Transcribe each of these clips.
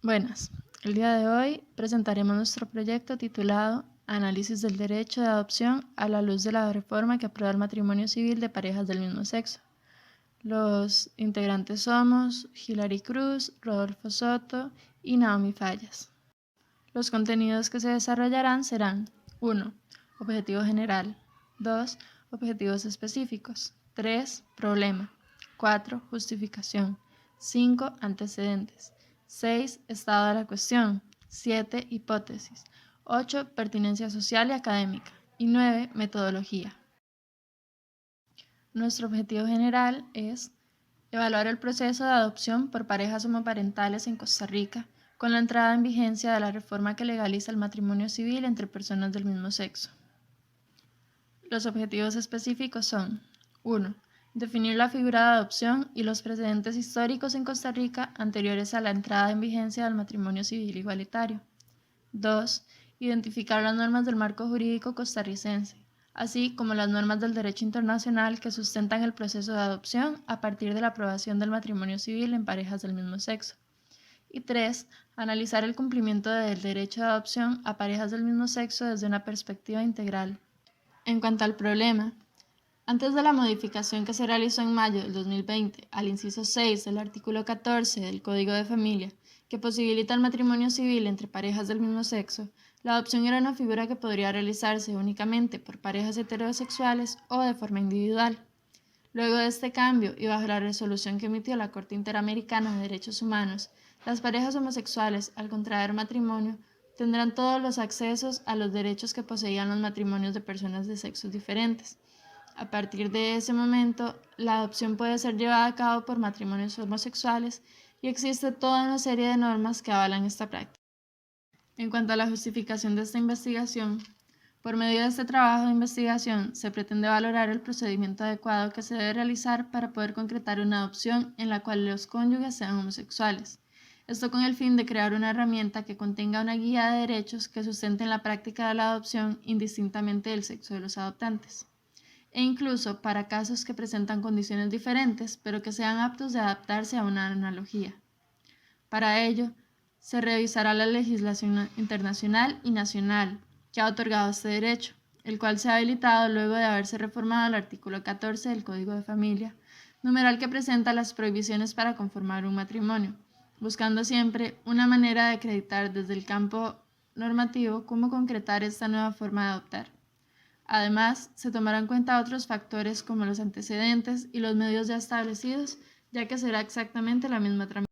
Buenas, el día de hoy presentaremos nuestro proyecto titulado Análisis del derecho de adopción a la luz de la reforma que aprueba el matrimonio civil de parejas del mismo sexo. Los integrantes somos Hilary Cruz, Rodolfo Soto y Naomi Fallas. Los contenidos que se desarrollarán serán 1. Objetivo general. 2. Objetivos específicos. 3. Problema. 4. Justificación. 5. Antecedentes. 6. Estado de la cuestión. 7. Hipótesis. 8. Pertinencia social y académica. Y 9. Metodología. Nuestro objetivo general es evaluar el proceso de adopción por parejas homoparentales en Costa Rica con la entrada en vigencia de la reforma que legaliza el matrimonio civil entre personas del mismo sexo. Los objetivos específicos son 1. Definir la figura de adopción y los precedentes históricos en Costa Rica anteriores a la entrada en vigencia del matrimonio civil igualitario. 2. Identificar las normas del marco jurídico costarricense, así como las normas del derecho internacional que sustentan el proceso de adopción a partir de la aprobación del matrimonio civil en parejas del mismo sexo. Y 3. Analizar el cumplimiento del derecho de adopción a parejas del mismo sexo desde una perspectiva integral. En cuanto al problema, antes de la modificación que se realizó en mayo del 2020 al inciso 6 del artículo 14 del Código de Familia, que posibilita el matrimonio civil entre parejas del mismo sexo, la adopción era una figura que podría realizarse únicamente por parejas heterosexuales o de forma individual. Luego de este cambio y bajo la resolución que emitió la Corte Interamericana de Derechos Humanos, las parejas homosexuales, al contraer matrimonio, tendrán todos los accesos a los derechos que poseían los matrimonios de personas de sexos diferentes. A partir de ese momento, la adopción puede ser llevada a cabo por matrimonios homosexuales y existe toda una serie de normas que avalan esta práctica. En cuanto a la justificación de esta investigación, por medio de este trabajo de investigación se pretende valorar el procedimiento adecuado que se debe realizar para poder concretar una adopción en la cual los cónyuges sean homosexuales. Esto con el fin de crear una herramienta que contenga una guía de derechos que sustenten la práctica de la adopción indistintamente del sexo de los adoptantes. E incluso para casos que presentan condiciones diferentes, pero que sean aptos de adaptarse a una analogía. Para ello, se revisará la legislación internacional y nacional que ha otorgado este derecho, el cual se ha habilitado luego de haberse reformado el artículo 14 del Código de Familia, numeral que presenta las prohibiciones para conformar un matrimonio, buscando siempre una manera de acreditar desde el campo normativo cómo concretar esta nueva forma de adoptar. Además, se tomarán en cuenta otros factores como los antecedentes y los medios ya establecidos, ya que será exactamente la misma tramitación.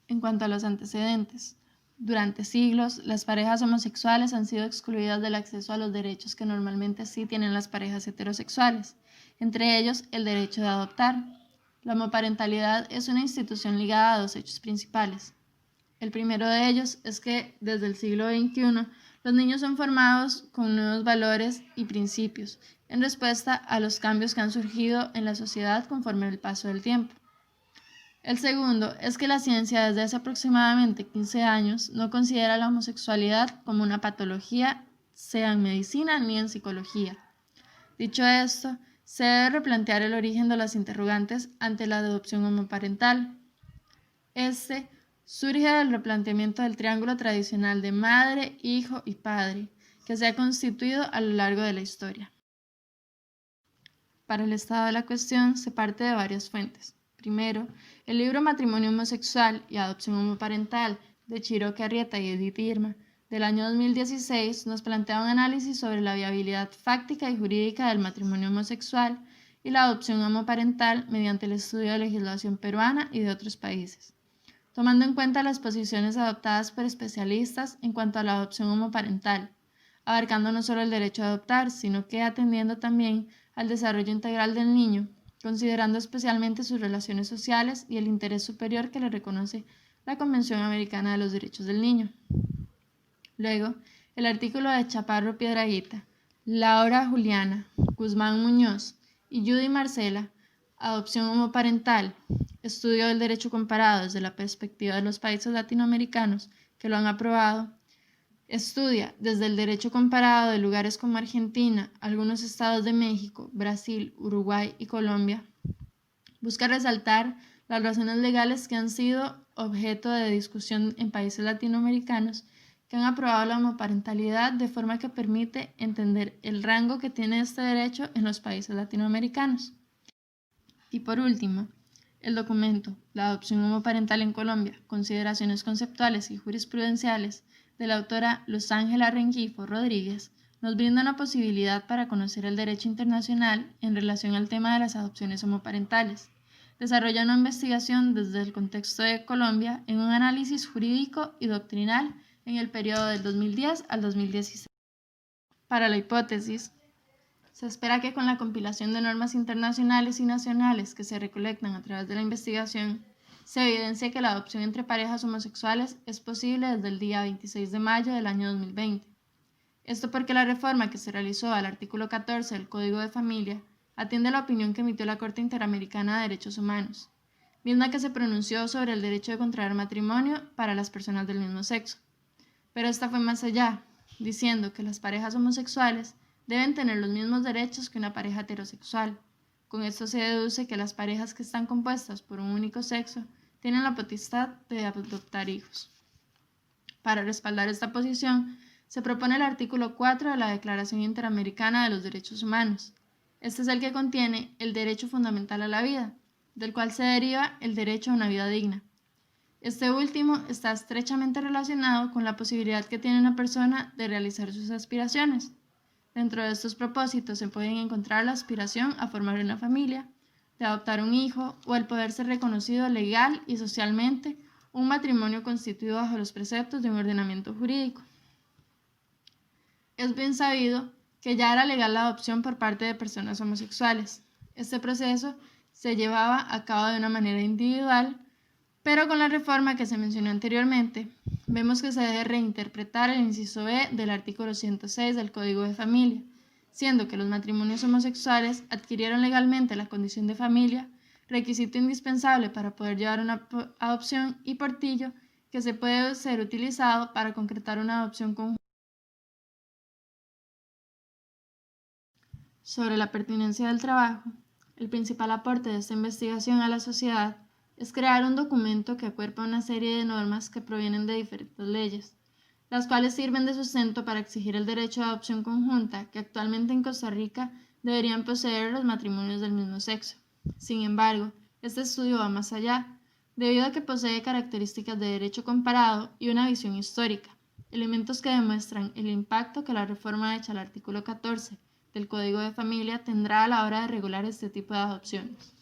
En cuanto a los antecedentes, durante siglos, las parejas homosexuales han sido excluidas del acceso a los derechos que normalmente sí tienen las parejas heterosexuales, entre ellos el derecho de adoptar. La homoparentalidad es una institución ligada a dos hechos principales. El primero de ellos es que, desde el siglo XXI, los niños son formados con nuevos valores y principios, en respuesta a los cambios que han surgido en la sociedad conforme el paso del tiempo. El segundo es que la ciencia desde hace aproximadamente 15 años no considera la homosexualidad como una patología, sea en medicina ni en psicología. Dicho esto, se debe replantear el origen de las interrogantes ante la adopción homoparental. Este surge del replanteamiento del triángulo tradicional de madre, hijo y padre, que se ha constituido a lo largo de la historia. Para el estado de la cuestión se parte de varias fuentes. Primero, el libro Matrimonio homosexual y adopción homoparental de Chiroque Arrieta y Edith Irma del año 2016 nos plantea un análisis sobre la viabilidad fáctica y jurídica del matrimonio homosexual y la adopción homoparental mediante el estudio de legislación peruana y de otros países, tomando en cuenta las posiciones adoptadas por especialistas en cuanto a la adopción homoparental, abarcando no solo el derecho a adoptar, sino que atendiendo también al desarrollo integral del niño, considerando especialmente sus relaciones sociales y el interés superior que le reconoce la Convención Americana de los Derechos del Niño. Luego, el artículo de Chaparro Piedrahita, Laura Juliana, Guzmán Muñoz y Judy Marcela, Adopción homoparental, estudio del derecho comparado desde la perspectiva de los países latinoamericanos que lo han aprobado, estudia desde el derecho comparado de lugares como Argentina, algunos estados de México, Brasil, Uruguay y Colombia. Busca resaltar las razones legales que han sido objeto de discusión en países latinoamericanos que han aprobado la homoparentalidad de forma que permite entender el rango que tiene este derecho en los países latinoamericanos. Y por último, el documento La adopción homoparental en Colombia, consideraciones conceptuales y jurisprudenciales, de la autora Luz Ángela Rengifo Rodríguez, nos brinda una posibilidad para conocer el derecho internacional en relación al tema de las adopciones homoparentales. Desarrolla una investigación desde el contexto de Colombia en un análisis jurídico y doctrinal en el periodo del 2010 al 2016. Para la hipótesis, se espera que con la compilación de normas internacionales y nacionales que se recolectan a través de la investigación, se evidencie que la adopción entre parejas homosexuales es posible desde el día 26 de mayo del año 2020. Esto porque la reforma que se realizó al artículo 14 del Código de Familia atiende a la opinión que emitió la Corte Interamericana de Derechos Humanos, misma que se pronunció sobre el derecho de contraer matrimonio para las personas del mismo sexo. Pero esta fue más allá, diciendo que las parejas homosexuales deben tener los mismos derechos que una pareja heterosexual. Con esto se deduce que las parejas que están compuestas por un único sexo tienen la potestad de adoptar hijos. Para respaldar esta posición, se propone el artículo 4 de la Declaración Interamericana de los Derechos Humanos. Este es el que contiene el derecho fundamental a la vida, del cual se deriva el derecho a una vida digna. Este último está estrechamente relacionado con la posibilidad que tiene una persona de realizar sus aspiraciones. Dentro de estos propósitos se pueden encontrar la aspiración a formar una familia, de adoptar un hijo o el poder ser reconocido legal y socialmente un matrimonio constituido bajo los preceptos de un ordenamiento jurídico. Es bien sabido que ya era legal la adopción por parte de personas homosexuales. Este proceso se llevaba a cabo de una manera individual, pero con la reforma que se mencionó anteriormente, vemos que se debe reinterpretar el inciso B del artículo 106 del Código de Familia, siendo que los matrimonios homosexuales adquirieron legalmente la condición de familia, requisito indispensable para poder llevar una adopción y portillo que se puede ser utilizado para concretar una adopción conjunta. Sobre la pertinencia del trabajo, el principal aporte de esta investigación a la sociedad es crear un documento que acuerpa una serie de normas que provienen de diferentes leyes, las cuales sirven de sustento para exigir el derecho a adopción conjunta que actualmente en Costa Rica deberían poseer los matrimonios del mismo sexo. Sin embargo, este estudio va más allá, debido a que posee características de derecho comparado y una visión histórica, elementos que demuestran el impacto que la reforma hecha al artículo 14 del Código de Familia tendrá a la hora de regular este tipo de adopciones.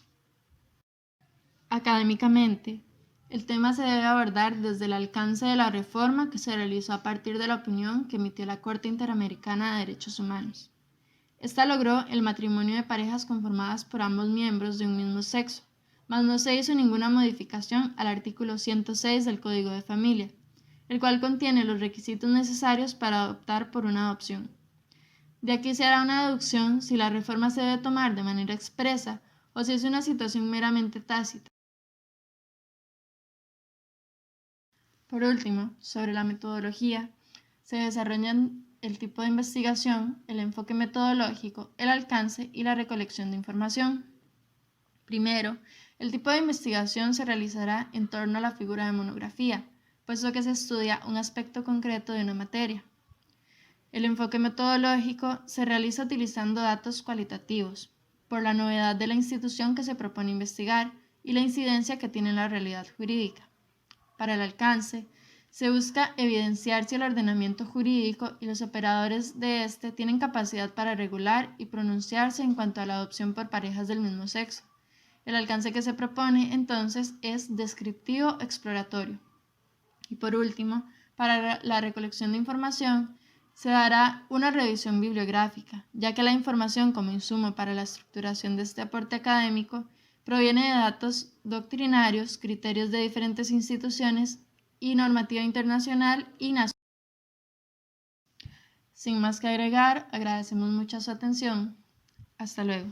Académicamente, el tema se debe abordar desde el alcance de la reforma que se realizó a partir de la opinión que emitió la Corte Interamericana de Derechos Humanos. Esta logró el matrimonio de parejas conformadas por ambos miembros de un mismo sexo, mas no se hizo ninguna modificación al artículo 106 del Código de Familia, el cual contiene los requisitos necesarios para optar por una adopción. De aquí se hará una deducción si la reforma se debe tomar de manera expresa o si es una situación meramente tácita. Por último, sobre la metodología, se desarrollan el tipo de investigación, el enfoque metodológico, el alcance y la recolección de información. Primero, el tipo de investigación se realizará en torno a la figura de monografía, puesto que se estudia un aspecto concreto de una materia. El enfoque metodológico se realiza utilizando datos cualitativos, por la novedad de la institución que se propone investigar y la incidencia que tiene en la realidad jurídica. Para el alcance, se busca evidenciar si el ordenamiento jurídico y los operadores de este tienen capacidad para regular y pronunciarse en cuanto a la adopción por parejas del mismo sexo. El alcance que se propone, entonces, es descriptivo exploratorio. Y por último, para la recolección de información, se dará una revisión bibliográfica, ya que la información como insumo para la estructuración de este aporte académico proviene de datos doctrinarios, criterios de diferentes instituciones y normativa internacional y nacional. Sin más que agregar, agradecemos mucho su atención. Hasta luego.